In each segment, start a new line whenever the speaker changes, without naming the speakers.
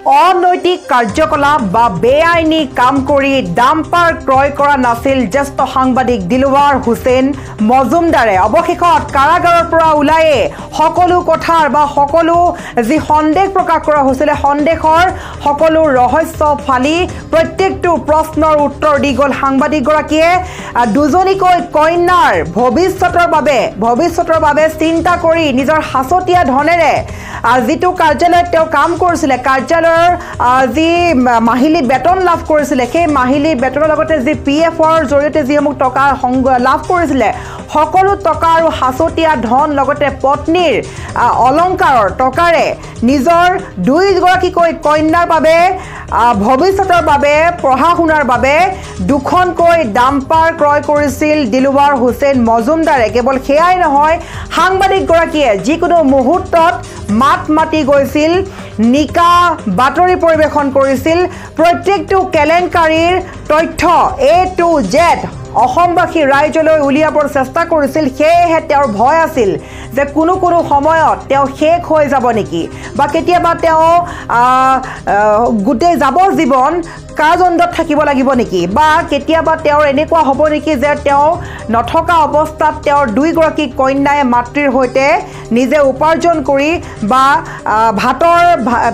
অনৈতিক কাৰ্যকলাপ বা বেআইনী কাম কৰি ডাম্পাৰ ক্ৰয় কৰা নাছিল জ্যেষ্ঠ সাংবাদিক দিলৱাৰ হুছেইন মজুমদাৰে অৱশেষত কাৰাগাৰৰ পৰা ওলাই সকলো কথাৰ বা সকলো যি সন্দেহ প্ৰকাশ কৰা হৈছিল সন্দেহৰ সকলো ৰহস্য ফালি প্ৰত্যেকটো প্ৰশ্নৰ উত্তৰ দি গ'ল সাংবাদিকগৰাকীয়ে দুজনীকৈ কন্যাৰ ভৱিষ্যতৰ বাবে চিন্তা কৰি নিজৰ হাছতীয়া ধনেৰে যিটো কাৰ্যালয়ত তেওঁ কাম কৰিছিলে কাৰ্যালয়ৰ যি মাহিলী বেতন লাভ কৰিছিলে সেই মাহিলী বেতনৰ লগতে যি পিএফৰ জৰিয়তে যিসমূহ টকা লাভ কৰিছিলে সকলো টকা আৰু হাছতীয়া ধন লগতে পত্নীৰ অলংকাৰৰ টকাৰে নিজৰ দুইগৰাকীকৈ কন্যাৰ বাবে ভৱিষ্যতৰ বাবে পঢ়া শুনাৰ বাবে দুখনকৈ ডাম্পাৰ ক্ৰয় কৰিছিল দিলৱাৰ হুছেইন মজুমদাৰে কেৱল সেয়াই নহয় সাংবাদিকগৰাকীয়ে যিকোনো মুহূৰ্তত মাত মাতি গৈছিল নিকা বাতৰি পৰিৱেশন কৰিছিল প্ৰত্যেকটো কেলেংকাৰীৰ তথ্য A to Z অসমবাসী ৰাইজলৈ উলিয়াবৰ চেষ্টা কৰিছিল সেয়েহে তেওঁৰ ভয় আছিল যে কোনো সময়ত তেওঁ শেষ হৈ যাব নেকি বা কেতিয়াবা তেওঁ গোটেই যাবৰ জীৱন কাৰাদণ্ডত থাকিব লাগিব নেকি বা কেতিয়াবা তেওঁৰ এনেকুৱা হ'ব নেকি যে তেওঁ নথকা অৱস্থাত তেওঁৰ দুইগৰাকী কন্যাই মাতৃৰ সৈতে নিজে উপাৰ্জন কৰি বা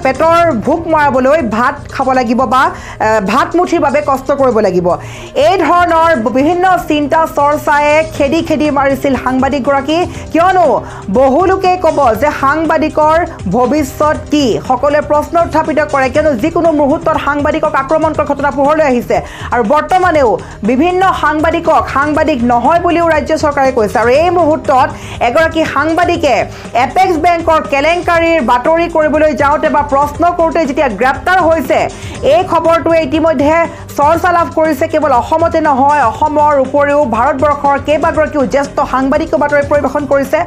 পেটৰ ভোক মৰাবলৈ ভাত খাব লাগিব বা ভাত মুঠিৰ বাবে কষ্ট কৰিব লাগিব এই ধৰণৰ বিভিন্ন চিন্তা চৰ্চাই খেদি মাৰিছিল সাংবাদিকগৰাকী কিয়নো বহু লোকে ক'ব যে সাংবাদিকৰ ভৱিষ্যত কি সকলোৱে প্ৰশ্ন উত্থাপিত কৰে কিয়নো যিকোনো মুহূৰ্তত সাংবাদিকক আক্ৰমণ কৰা ঘটনা পোহৰলৈ আহিছে আৰু বৰ্তমানেও বিভিন্ন সাংবাদিক নহয় বুলিও ৰাজ্য চৰকাৰে কৈছে আৰু এই মুহূৰ্তত এগৰাকী সাংবাদিকে এপেক্স বেংকৰ কেলেংকাৰীৰ বাতৰি কৰিবলৈ যাওঁতে বা প্ৰশ্ন কৰোঁতে যেতিয়া গ্ৰেপ্তাৰ হৈছে এই খবৰটোৱে ইতিমধ্যে চৰ্চা লাভ কৰিছে কেৱল অসমতে নহয় অসমৰ উপৰিও ভাৰতবৰ্ষৰ কেইবাগৰাকীও জ্যেষ্ঠ সাংবাদিকে বাতৰি পৰিৱেশন কৰিছে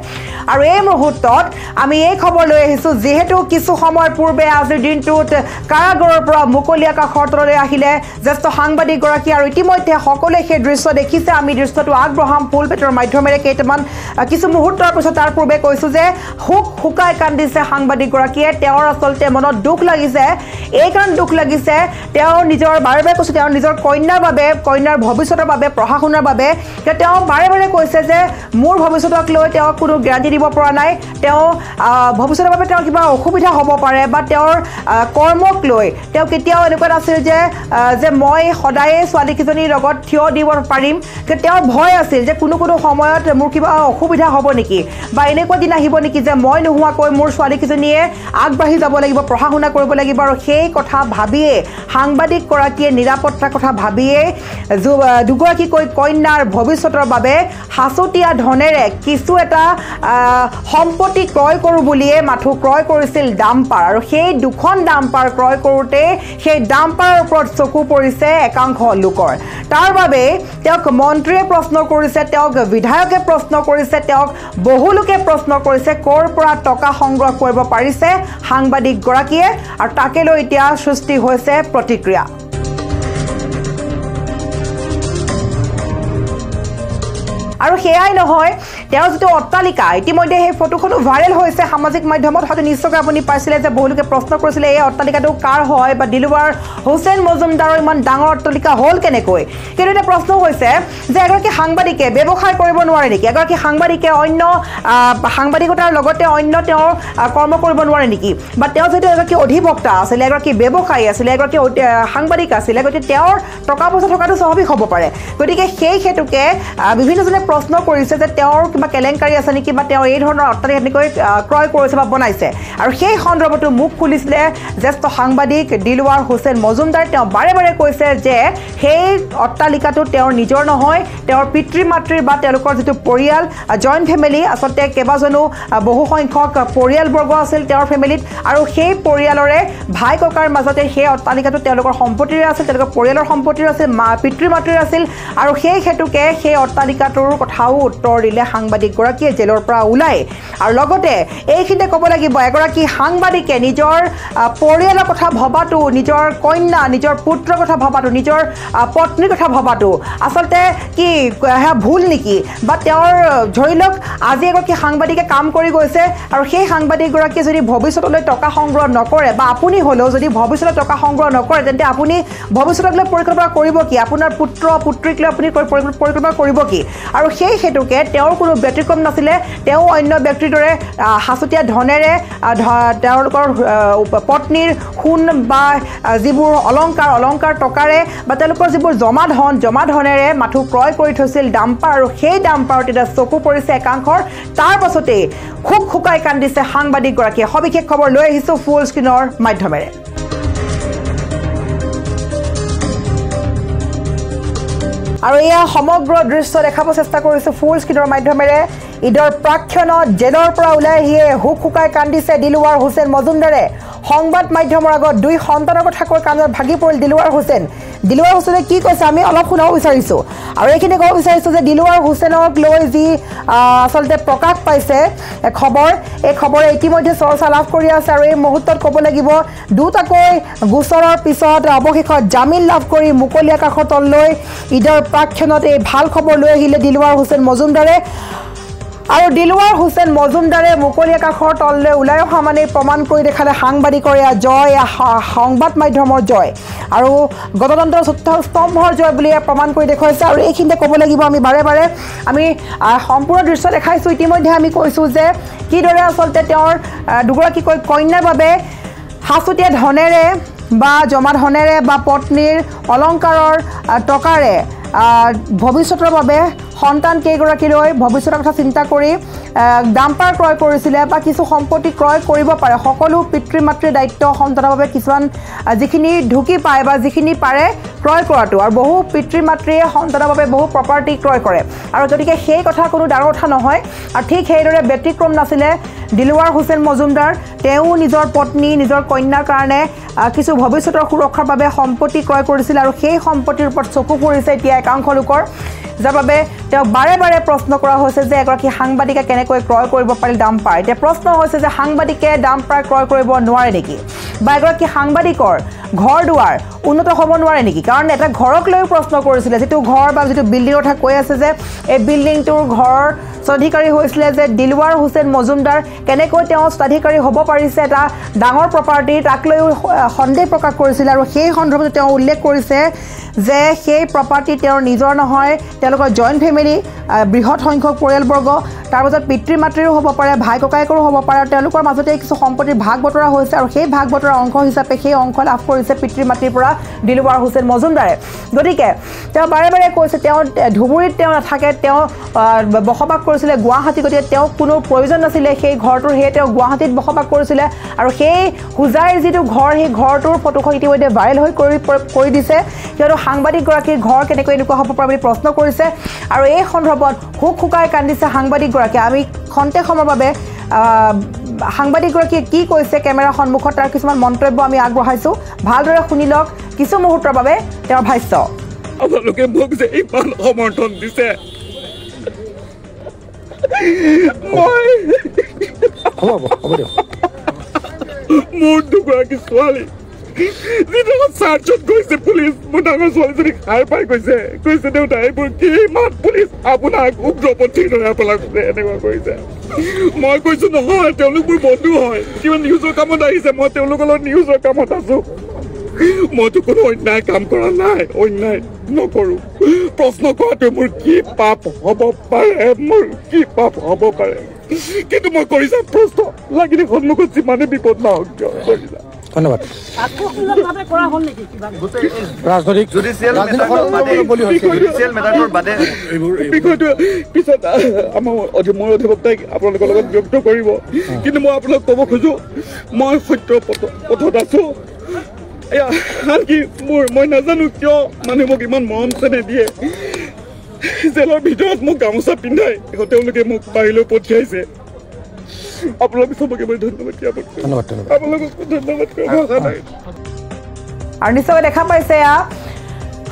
আৰু এই মুহূৰ্তত আমি এই খবৰ লৈ আহিছোঁ যিহেতু কিছু সময় পূৰ্বে আজিৰ দিনটোত কাৰাগাৰৰ পৰা মুকলি আকাশৰ তললৈ আহিলে জ্যেষ্ঠ সাংবাদিকগৰাকী আৰু ইতিমধ্যে সকলোৱে সেই দৃশ্য দেখিছে আমি দৃশ্যটো আগবঢ়াম ফুল পেটৰ মাধ্যমেৰে কেইটামান কিছু মুহূৰ্তৰ পিছত তাৰ পূৰ্বে কৈছোঁ যে শুকাই কান্দিছে সাংবাদিকগৰাকীয়ে তেওঁৰ আচলতে মনত দুখ লাগিছে এই কাৰণ দুখ লাগিছে তেওঁ নিজৰ বাৰে কৈছে তেওঁ নিজৰ কন্যাৰ ভৱিষ্যতৰ বাবে পঢ়া শুনাৰ বাবে তেওঁ বাৰে কৈছে যে মোৰ ভৱিষ্যতক লৈ তেওঁ কোনো গ্যাৰাণ্টি দিব পৰা নাই তেওঁ ভৱিষ্যতৰ বাবে তেওঁৰ কিবা অসুবিধা হ'ব পাৰে বা তেওঁৰ কৰ্মক লৈ তেওঁ কেতিয়াও এনেকুৱা নাছিল যে মই সদায়ে ছোৱালীকেইজনীৰ লগত থিয় দিব পাৰিম তেওঁৰ ভয় আছিল যে কোনো সময়ত মোৰ কিবা অসুবিধা হ'ব নেকি বা এনেকুৱা দিন আহিব নেকি যে মই নোহোৱাকৈ মোৰ ছোৱালীকেইজনীয়ে আগবাঢ়ি যাব লাগিব পঢ়া শুনা কৰিব লাগিব আৰু সেই কথা ভাবিয়ে সাংবাদিকগৰাকীয়ে নিৰাপত্তাৰ কথা ভাবিয়ে দুগৰাকীকৈ কন্যাৰ ভৱিষ্যতৰ বাবে হাছতীয়া ধনেৰে কিছু এটা সম্পত্তি ক্ৰয় কৰোঁ বুলিয়ে মাথো ক্ৰয় কৰিছিল ডাম্পাৰ আৰু সেই দুখন ডাম্পাৰ ক্ৰয় কৰোঁতে সেই ডাম্পাৰৰ ওপৰত চকু পৰিছে একাংশ লোকৰ তাৰ বাবে তেওঁক মন্ত্ৰীয়ে প্ৰশ্ন কৰিছে তেওঁক বিধায়কে প্ৰশ্ন কৰিছে তেওঁক বহু লোকে প্ৰশ্ন কৰিছে ক'ৰ পৰা টকা সংগ্ৰহ কৰিব পাৰিছে সাংবাদিকগৰাকীয়ে আৰু তাকে লৈ এতিয়া সৃষ্টি হৈছে প্ৰতিক্ৰিয়া আৰু সেয়াই নহয় তেওঁ যিটো অট্টালিকা ইতিমধ্যে সেই ফটোখনো ভাইৰেল হৈছে সামাজিক মাধ্যমত হয়তো নিশ্চয়কৈ আপুনি পাইছিলে যে বহুলোকে প্ৰশ্ন কৰিছিলে এই অট্টালিকাটো কাৰ হয় বা দিলৱাৰ হুছেইন মজুমদাৰৰ ইমান ডাঙৰ অট্টালিকা হ'ল কেনেকৈ কিন্তু এটা প্ৰশ্ন হৈছে যে এগৰাকী সাংবাদিকে ব্যৱসায় কৰিব নোৱাৰে নেকি এগৰাকী সাংবাদিকে অন্য সাংবাদিকতাৰ লগতে অন্য তেওঁৰ কৰ্ম কৰিব নোৱাৰে নেকি বা তেওঁ যিটো এগৰাকী অধিবক্তা আছিলে এগৰাকী ব্যৱসায়ী আছিলে এগৰাকী সাংবাদিক আছিলে গতিকে তেওঁৰ টকা পইচা থকাটো স্বাভাৱিক হ'ব পাৰে গতিকে সেই হেতুকে বিভিন্নজনে প্ৰশ্ন কৰিছে যে তেওঁৰ কিবা কেলেংকাৰী আছে নেকি বা তেওঁ এই ধৰণৰ অট্টালিকা এনেকৈ ক্ৰয় কৰিছে বা বনাইছে আৰু সেই সন্দৰ্ভতো মুখ খুলিছিলে জ্যেষ্ঠ সাংবাদিক দিলৱাৰ হুছেইন মজুমদাৰ তেওঁ বাৰে কৈছে যে সেই অট্টালিকাটো তেওঁৰ নিজৰ নহয় তেওঁৰ পিতৃ মাতৃৰ বা তেওঁলোকৰ যিটো পৰিয়াল জইণ্ট ফেমিলি আচলতে কেইবাজনো বহু সংখ্যক পৰিয়ালবৰ্গ আছিল তেওঁৰ ফেমিলিত আৰু সেই পৰিয়ালৰে ভাই ককাৰ মাজতে সেই অট্টালিকাটো তেওঁলোকৰ সম্পত্তিৰে আছিল তেওঁলোকৰ পৰিয়ালৰ সম্পত্তিৰ আছিল পিতৃ মাতৃৰ আছিল আৰু সেই হেতুকে সেই অট্টালিকাটোৰ কথাও উত্তৰ দিলে সাংবাদিকগৰাকীয়ে জেলৰ পৰা ওলাই আৰু লগতে এইখিনিতে ক'ব লাগিব এগৰাকী সাংবাদিকে নিজৰ পৰিয়ালৰ কথা ভবাটো নিজৰ কন্যা নিজৰ পুত্ৰৰ কথা ভবাটো নিজৰ পত্নীৰ কথা ভবাটো আচলতে কি ভুল নেকি বা তেওঁৰ ধৰি লওক আজি এগৰাকী সাংবাদিকে কাম কৰি গৈছে আৰু সেই সাংবাদিকগৰাকীয়ে যদি ভৱিষ্যতলৈ টকা সংগ্ৰহ নকৰে বা আপুনি হ'লেও যদি ভৱিষ্যতলৈ টকা সংগ্ৰহ নকৰে তেন্তে আপুনি ভৱিষ্যতলৈ পৰিকল্পনা কৰিব কি আপোনাৰ পুত্ৰ পুত্ৰীক লৈ আপুনি পৰিকল্পনা কৰিব কি আৰু সেই হেতুকে তেওঁৰ কোনো ব্যতিক্ৰম নাছিলে তেওঁ অন্য ব্যক্তিৰ দৰে হাচতীয়া ধনেৰে তেওঁলোকৰ পত্নীৰ সোণ বা যিবোৰ অলংকাৰ টকাৰে বা তেওঁলোকৰ যিবোৰ জমা ধনেৰে মাথো ক্ৰয় কৰি থৈছিল ডাম্পাৰ আৰু সেই ডাম্পাৰত এতিয়া চকু পৰিছে একাংশৰ তাৰ পাছতেই খুব শুকাই কান্দিছে সাংবাদিকগৰাকীয়ে সবিশেষ খবৰ লৈ আহিছোঁ ফুল স্ক্ৰীনৰ মাধ্যমেৰে আৰু এয়া সমগ্ৰ দৃশ্য দেখাব চেষ্টা কৰিছোঁ ফুল স্ক্ৰীনৰ মাধ্যমেৰে ঈদৰ প্ৰাক্ষণত জেলৰ পৰা ওলাই আহিয়ে হুক শুকাই কান্দিছে দিলৱাৰ হুছেইন মজুমদাৰে সংবাদ মাধ্যমৰ আগত দুই সন্তানৰ কথা কৈ কান্দত ভাগি পৰিল দিলৱাৰ হুছেইনে কি কৈছে আমি অলপ শুনাব বিচাৰিছোঁ আৰু এইখিনি ক'ব বিচাৰিছোঁ যে দিলৱাৰ হুছেইনক লৈ যি আচলতে প্ৰকাশ পাইছে খবৰ এই খবৰে ইতিমধ্যে চৰ্চা লাভ কৰি আছে আৰু এই মুহূৰ্তত ক'ব লাগিব দুটাকৈ গোচৰৰ পিছত অৱশেষত জামিন লাভ কৰি মুকলি আকাশৰ তললৈ ঈদৰ প্ৰাক্ষণত এই ভাল খবৰ লৈ আহিলে দিলৱাৰ হুছেইন মজুমদাৰে আৰু দিলৱাৰ হুছেইন মজুমদাৰে মুকলি আকাশৰ তললৈ ওলাই অহা মানে প্ৰমাণ কৰি দেখালে সাংবাদিকৰ জয় সংবাদ মাধ্যমৰ জয় আৰু গণতন্ত্ৰৰ স্তম্ভৰ জয় বুলি প্ৰমাণ কৰি দেখুৱাইছে আৰু এইখিনিতে ক'ব লাগিব আমি বাৰে বাৰে আমি সম্পূৰ্ণ দৃশ্য দেখাইছোঁ ইতিমধ্যে আমি কৈছোঁ যে কিদৰে আচলতে তেওঁৰ দুগৰাকীকৈ কন্যাৰ বাবে হাচতীয়া ধনেৰে বা জমা ধনেৰে বা পত্নীৰ অলংকাৰৰ টকাৰে ভৱিষ্যতৰ বাবে সন্তান কেইগৰাকীলৈ ভৱিষ্যতৰ কথা চিন্তা কৰি ডাম্পাৰ ক্ৰয় কৰিছিলে বা কিছু সম্পত্তি ক্ৰয় কৰিব পাৰে সকলো পিতৃ মাতৃৰ দায়িত্ব সন্তানৰ বাবে কিছুমান যিখিনি ঢুকি পায় বা যিখিনি পাৰে ক্ৰয় কৰাটো আৰু বহু পিতৃ মাতৃয়ে সন্তানৰ বাবে বহু প্ৰপাৰ্টি ক্ৰয় কৰে আৰু গতিকে সেই কথা কোনো ডাঙৰ কথা নহয় আৰু ঠিক সেইদৰে ব্যতিক্ৰম নাছিলে দিলৱাৰ হুছেইন মজুমদাৰ তেওঁ নিজৰ পত্নী নিজৰ কন্যাৰ কাৰণে কিছু ভৱিষ্যতৰ সুৰক্ষাৰ বাবে সম্পত্তি ক্ৰয় কৰিছিল আৰু সেই সম্পত্তিৰ ওপৰত চকু পৰিছে এতিয়া একাংশ লোকৰ যাৰ বাবে তেওঁক বাৰে বাৰে প্ৰশ্ন কৰা হৈছে যে এগৰাকী সাংবাদিকে কেনেকৈ ক্ৰয় কৰিব পাৰিল ডাম্পাৰ এতিয়া প্ৰশ্ন হৈছে যে সাংবাদিকে ডাম্পাৰ ক্ৰয় কৰিব নোৱাৰে নেকি বা এগৰাকী সাংবাদিকৰ ঘৰ দুৱাৰ উন্নত হ'ব নোৱাৰে নেকি কাৰণ এটা ঘৰক লৈও প্ৰশ্ন কৰিছিলে যিটো ঘৰ বা যিটো বিল্ডিঙৰ কথা কৈ আছে যে এই বিল্ডিংটোৰ ঘৰ স্বাধিকাৰী হৈছিলে যে দিলৱাৰ হুছেইন মজুমদাৰ কেনেকৈ তেওঁ স্বাধিকাৰী হ'ব পাৰিছে এটা ডাঙৰ প্ৰপাৰ্টি তাক লৈও সন্দেহ প্ৰকাশ কৰিছিলে আৰু সেই সন্দৰ্ভত তেওঁ উল্লেখ কৰিছে যে সেই প্ৰপাৰ্টি তেওঁৰ নিজৰ নহয় তেওঁলোকৰ জইণ্ট ফেমিলি বৃহৎ সংখ্যক পৰিয়ালবৰ্গ তাৰ মাজত পিতৃ মাতৃৰো হ'ব পাৰে ভাই ককায়েকৰো হ'ব পাৰে আৰু তেওঁলোকৰ মাজতে কিছু সম্পত্তিৰ ভাগ বতৰা হৈছে আৰু সেই ভাগ বতৰাৰ অংশ হিচাপে সেই অংশ লাভ কৰিছে পিতৃ মাতৃৰ পৰা দিলৱাৰ হুছেইন মজুমদাৰে গতিকে তেওঁ বাৰে বাৰে কৈছে তেওঁ ধুবুৰীত তেওঁ নাথাকে তেওঁ বসবাস কৰিছিলে গুৱাহাটী গতিকে তেওঁ কোনো প্ৰয়োজন নাছিলে সেই ঘৰটোৰ সেয়ে তেওঁ গুৱাহাটীত বসবাস কৰিছিলে আৰু সেই হুজাইৰ যিটো ঘৰ সেই ঘৰটোৰ ফটোখন ইতিমধ্যে ভাইৰেল হৈ কৰি দিছে কিয়নো সাংবাদিকগৰাকীৰ ঘৰ কেনেকৈ এনেকুৱা হ'ব পাৰে বুলি প্ৰশ্ন কৰিছে আৰু এই সন্দৰ্ভত হুক শুকাই কান্দিছে সাংবাদিকগৰাকীয়ে আমি খন্তেক সময়ৰ বাবে সাংবাদিকগৰাকীয়ে কি কৈছে কেমেৰাৰ সন্মুখত তাৰ কিছুমান মন্তব্য আমি আগবঢ়াইছোঁ ভালদৰে শুনি লওক কিছু মুহূৰ্তৰ বাবে তেওঁৰ ভাষ্য
আপোনালোকে মোক যে ইমান সমৰ্থন দিছে মোৰ দুগৰাকী ছোৱালী যিটো চাৰ্চত গৈছে পুলিচ মোৰ ডাঙৰ ছোৱালীজনীক হাৰ পাই গৈছে দেউতা এইবোৰ কি ইমান পুলিচ আপোনাক উগ্ৰপন্থীৰ দৰে আপোনাক এনেকুৱা কৰিছে মই কৈছো নহয় তেওঁলোক মোৰ বন্ধু হয় কিবা নিউজৰ কামত আহিছে মই তেওঁলোকৰ লগত নিউজৰ কামত আছো মইতো কোনো অন্যায় কাম কৰা নাই অন্যায় নকৰো প্ৰশ্ন কৰাটো মোৰ কি পাপ হ'ব পাৰে কিন্তু মই কৰিছা প্ৰশ্ন লাগিলে সন্মুখত যিমানে বিপদ নহওক কিয় কৰিছা
ধন্যবাদ
বিষয়টো পিছত মোৰ অধিবক্তাই আপোনালোকৰ লগত ব্যক্ত কৰিব কিন্তু মই আপোনাক ক'ব খোজো মই সত্যৰ পথত আছো আনকি মই নাজানো কিয় মানুহে মোক ইমান মৰম চেনেহ দিয়ে জেলৰ ভিতৰত মোক গামোচা পিন্ধাই তেওঁলোকে মোক বাহিৰলৈ পঠিয়াইছে আপোনালোক চবকে মই ধন্যবাদ
আৰু নিশ্চয় দেখা পাইছে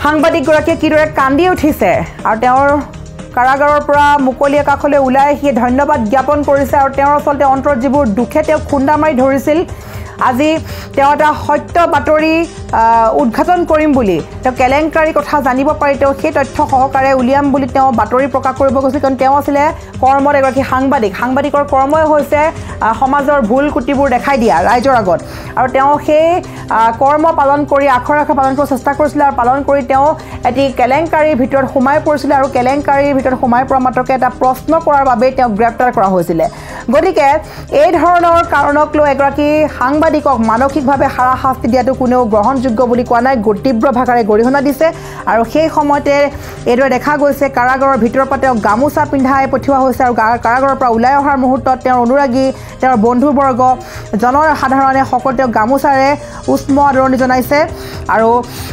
সাংবাদিকগৰাকীয়ে কিদৰে কান্দি উঠিছে আৰু তেওঁৰ কাৰাগাৰৰ পৰা মুকলি আকাশলৈ ওলাই আহি ধন্যবাদ জ্ঞাপন কৰিছে আৰু তেওঁৰ আচলতে অন্তৰত যিবোৰ দুখে তেওঁক খুন্দা মাৰি ধৰিছিল আজি তেওঁ এটা সত্য বাতৰি উদ্ঘাটন কৰিম বুলি তেওঁ কেলেংকাৰীৰ কথা জানিব পাৰি তেওঁ সেই তথ্য সহকাৰে উলিয়াম বুলি তেওঁ বাতৰি প্ৰকাশ কৰিব গৈছিল কাৰণ তেওঁ আছিলে কৰ্মত এগৰাকী সাংবাদিকৰ কৰ্মই হৈছে সমাজৰ ভুল কুটিবোৰ দেখাই দিয়া ৰাইজৰ আগত আৰু তেওঁ সেই কৰ্ম পালন কৰি আখৰ পালন কৰিব চেষ্টা কৰিছিলে আৰু পালন কৰি তেওঁ এটি কেলেংকাৰীৰ ভিতৰত সোমাই পৰিছিলে আৰু কেলেংকাৰীৰ ভিতৰত সোমাই পৰা মাত্ৰকে এটা প্ৰশ্ন কৰাৰ বাবে তেওঁক গ্ৰেপ্তাৰ কৰা হৈছিলে গতিকে এই ধৰণৰ কাৰণক লৈ এগৰাকী সাংবাদিকক মানসিকভাৱে হাৰাশাস্তি দিয়াটো কোনেও গ্ৰহণযোগ্য বুলি কোৱা নাই তীব্ৰ ভাষাৰে গৰিহণা দিছে আৰু সেই সময়তে এইদৰে দেখা গৈছে কাৰাগাৰৰ ভিতৰৰ পৰা তেওঁক গামোচা পিন্ধাই পঠিওৱা হৈছে আৰু কাৰাগাৰৰ পৰা ওলাই অহাৰ মুহূৰ্তত তেওঁৰ অনুৰাগী তেওঁৰ বন্ধুবৰ্গ জনসাধাৰণে সকলো তেওঁক গামোচাৰে উষ্ম আদৰণি জনাইছে আৰু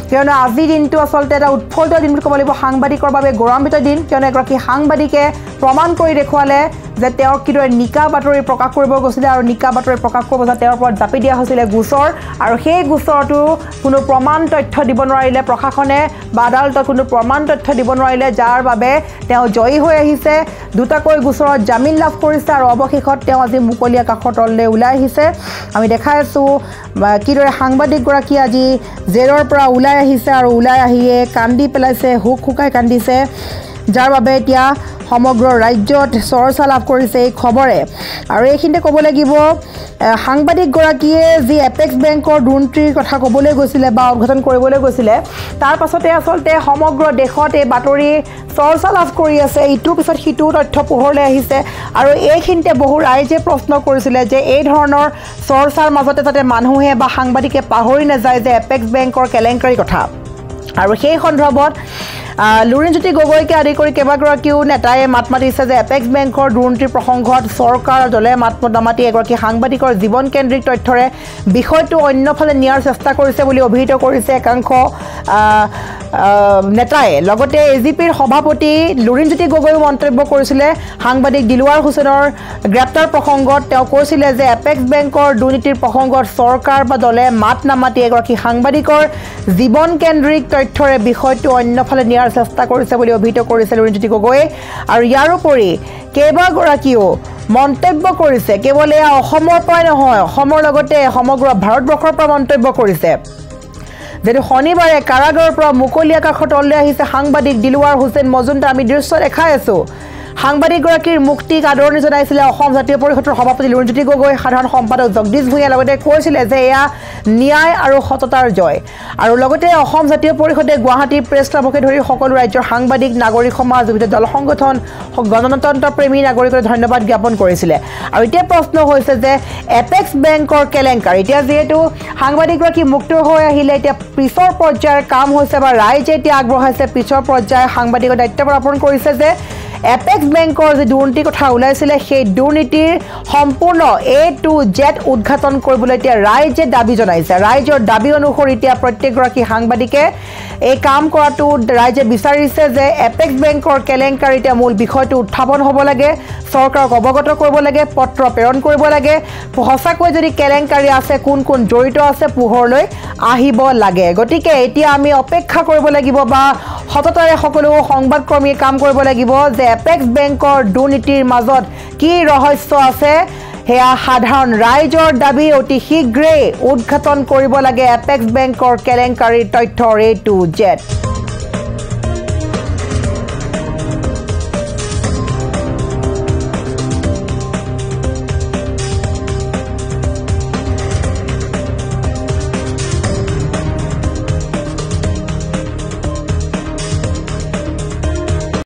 কিয়নো আজিৰ দিনটো আচলতে এটা উৎফুল্লিত দিন বুলি ক'ব লাগিব সাংবাদিকৰ বাবে গৌৰৱান্বিত দিন কিয়নো এগৰাকী সাংবাদিকে প্ৰমাণ কৰি দেখুৱালে যে তেওঁ কিদৰে নিকা বাতৰি প্ৰকাশ কৰিব গৈছিলে আৰু নিকা বাতৰি প্ৰকাশ কৰিব যাতে তেওঁৰ ওপৰত জাপি দিয়া হৈছিলে গোচৰ আৰু সেই গোচৰটো কোনো প্ৰমাণ তথ্য দিব নোৱাৰিলে প্ৰশাসনে বা আদালতত কোনো প্ৰমাণ তথ্য দিব নোৱাৰিলে যাৰ বাবে তেওঁ জয়ী হৈ আহিছে দুটাকৈ গোচৰত জামিন লাভ কৰিছে আৰু অৱশেষত তেওঁ আজি মুকলি আকাশৰ তললৈ ওলাই আহিছে আমি দেখাই আছোঁ কিদৰে সাংবাদিকগৰাকী আজি জেলৰ পৰা ওলাই আহিছে আৰু ওলাই আহিয়ে কান্দি পেলাইছে হুক হুকাই কান্দিছে যাৰ বাবে এতিয়া সমগ্ৰ ৰাজ্যত চৰ্চা লাভ কৰিছে এই খবৰে আৰু এইখিনিতে ক'ব লাগিব সাংবাদিকগৰাকীয়ে যি এপেক্স বেংকৰ দুৰ্নীতিৰ কথা ক'বলৈ গৈছিলে বা উদ্ঘাটন কৰিবলৈ গৈছিলে তাৰ পাছতে আচলতে সমগ্ৰ দেশত এই বাতৰি চৰ্চা লাভ কৰি আছে ইটোৰ পিছত সিটো তথ্য পোহৰলৈ আহিছে আৰু এইখিনিতে বহু ৰাইজে প্ৰশ্ন কৰিছিলে যে এই ধৰণৰ চৰ্চাৰ মাজতে যাতে মানুহে বা সাংবাদিকে পাহৰি নাযায় যে এপেক্স বেংকৰ কেলেংকাৰীৰ কথা আৰু সেই সন্দৰ্ভত লুৰিণজ্যোতি গগৈকে আদি কৰি কেইবাগৰাকীও নেতাই মাত মাতিছে যে এপেক্স বেংকৰ দুৰ্নীতিৰ প্ৰসংগত চৰকাৰ দলে মাত নামাতি এগৰাকী সাংবাদিকৰ জীৱনকেন্দ্ৰিক তথ্যৰে বিষয়টো অন্যফালে নিয়াৰ চেষ্টা কৰিছে বুলি অভিহিত কৰিছে একাংশ নেতাই লগতে এজিপিৰ সভাপতি লুৰিণজ্যোতি গগৈও মন্তব্য কৰিছিলে সাংবাদিক দিলৱাৰ হুছেইনৰ গ্ৰেপ্তাৰ প্ৰসংগত তেওঁ কৈছিলে যে এপেক্স বেংকৰ দুৰ্নীতিৰ প্ৰসংগত চৰকাৰ বা দলে মাত নামাতি এগৰাকী সাংবাদিকৰ জীৱনকেন্দ্ৰিক তথ্যৰে বিষয়টো অন্যফালে নিয়াৰ চেষ্টা কৰিছে বুলি অভিহিত কৰিছে লুৰিণজ্যোতি গগৈয়ে আৰু ইয়াৰ উপৰি কেইবাগৰাকীও মন্তব্য কৰিছে কেৱল এয়া অসমৰ পৰাই নহয় অসমৰ লগতে সমগ্ৰ ভাৰতবৰ্ষৰ পৰা মন্তব্য কৰিছে যেনে শনিবাৰে কাৰাগাৰৰ পৰা মুকলি আকাশৰ তললৈ আহিছে সাংবাদিক দিলৱাৰ হুছেইন মজুমদাৰ আমি দৃশ্য দেখাই আছোঁ সাংবাদিকগৰাকীৰ মুক্তিক আদৰণি জনাইছিলে অসম জাতীয় পৰিষদৰ সভাপতি লুৰিণজ্যোতি গগৈ সাধাৰণ সম্পাদক জগদীশ ভূঞাই লগতে কৈছিলে যে এয়া ন্যায় আৰু সততাৰ জয় আৰু লগতে অসম জাতীয় পৰিষদে গুৱাহাটী প্ৰেছ ক্লাবকে ধৰি সকলো ৰাজ্যৰ সাংবাদিক নাগৰিক সমাজ বিভিন্ন দল সংগঠন গণতন্ত্ৰ প্ৰেমী নাগৰিকলৈ ধন্যবাদ জ্ঞাপন কৰিছিলে আৰু এতিয়া প্ৰশ্ন হৈছে যে এপেক্স বেংকৰ কেলেংকাৰী এতিয়া যিহেতু সাংবাদিকগৰাকী মুক্ত হৈ আহিলে এতিয়া পিছৰ পৰ্যায়ৰ কাম হৈছে বা ৰাইজে এতিয়া আগবঢ়াইছে পিছৰ পৰ্যায়ৰ সাংবাদিকৰ দায়িত্বভাৰ অৰ্পণ কৰিছে যে এপেক্স বেংকৰ যি দুৰ্নীতিৰ কথা ওলাইছিলে সেই দুৰ্নীতিৰ সম্পূৰ্ণ A to Z উদ্ঘাটন কৰিবলৈ এতিয়া ৰাইজে দাবী জনাইছে ৰাইজৰ দাবী অনুসৰি এতিয়া প্ৰত্যেকগৰাকী সাংবাদিকে এই কাম কৰাটো ৰাইজে বিচাৰিছে যে এপেক্স বেংকৰ কেলেংকাৰী এতিয়া মূল বিষয়টো উত্থাপন হ'ব লাগে চৰকাৰক অৱগত কৰিব লাগে পত্ৰ প্ৰেৰণ কৰিব লাগে সঁচাকৈ যদি কেলেংকাৰী আছে কোন কোন জড়িত আছে পোহৰলৈ আহিব লাগে গতিকে এতিয়া আমি অপেক্ষা কৰিব লাগিব বা সততাৰে সকলো সংবাদকৰ্মীয়ে কাম কৰিব লাগিব যে এপেক্স বেংকৰ দুৰ্নীতিৰ মাজত কি ৰহস্য আছে হেয়া সাধাৰণ ৰাইজৰ দাবী অতি শীঘ্ৰে উদ্ঘাটন কৰিব লাগে এপেক্স বেংকৰ কেলেংকাৰীৰ তথ্যৰ A to Z